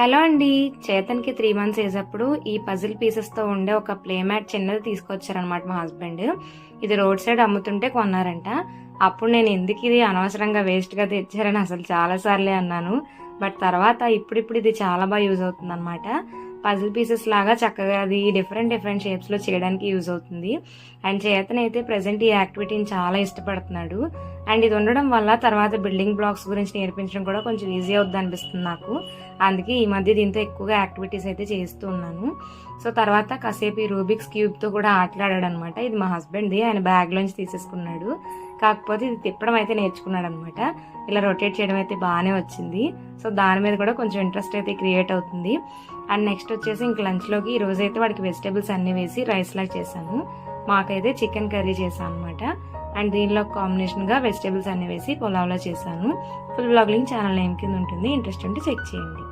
Hello అండి. చేతన్కి 3 months age అప్పుడు ఈ పజిల్ పీసెస్తో ఉండే ఒక ప్లే మ్యాట్ చిన్నది తీసుకొచ్చారనమాట మా హస్బెండ్. ఇది రోడ్ సైడ్ అమ్ముతుంటే కొన్నారంట. అప్పుడు నేను ఎందుకు ఇది అనవసరంగా వేస్ట్గా తెచ్చారని అసలు చాలాసార్లే అన్నాను. బట్ తర్వాత ఇప్పుడు ఇది చాలా బాగా యూజ్ అవుతుంది అనమాట. పజిల్ పీసెస్ లాగా చక్కగా అది డిఫరెంట్ షేప్స్లో చేయడానికి యూజ్ అవుతుంది. అండ్ చేతన్ అయితే ప్రజెంట్ ఈ యాక్టివిటీని చాలా ఇష్టపడుతున్నాడు. అండ్ ఇది ఉండడం వల్ల తర్వాత బిల్డింగ్ బ్లాక్స్ గురించి నేర్పించడం కూడా కొంచెం ఈజీ అవుద్ది అనిపిస్తుంది నాకు. అందుకే ఈ మధ్య దీంతో ఎక్కువగా యాక్టివిటీస్ అయితే చేస్తూ ఉన్నాను. సో తర్వాత కాసేపు ఈ రూబిక్స్ క్యూబ్తో కూడా ఆటలాడాడు అనమాట. ఇది మా హస్బెండ్ది, ఆయన బ్యాగ్లోంచి తీసేసుకున్నాడు. కాకపోతే ఇది తిప్పడం అయితే నేర్చుకున్నాడు అనమాట. ఇలా రొటేట్ చేయడం అయితే బాగానే వచ్చింది. సో దాని మీద కూడా కొంచెం ఇంట్రెస్ట్ అయితే క్రియేట్ అవుతుంది. అండ్ నెక్స్ట్ వచ్చేసి ఇంక లంచ్లోకి ఈ రోజు అయితే వాడికి వెజిటేబుల్స్ అన్నీ వేసి రైస్ లాగా చేశాను. మాకైతే చికెన్ కర్రీ చేశాను అనమాట. అండ్ దీనిలో కాంబినేషన్గా వెజిటేబుల్స్ అన్నీ వేసి పులావ్లో చేశాను. Full vlog link channel name కింద ఉంటుంది, ఇంట్రెస్ట్ ఉంటే చెక్ చేయండి.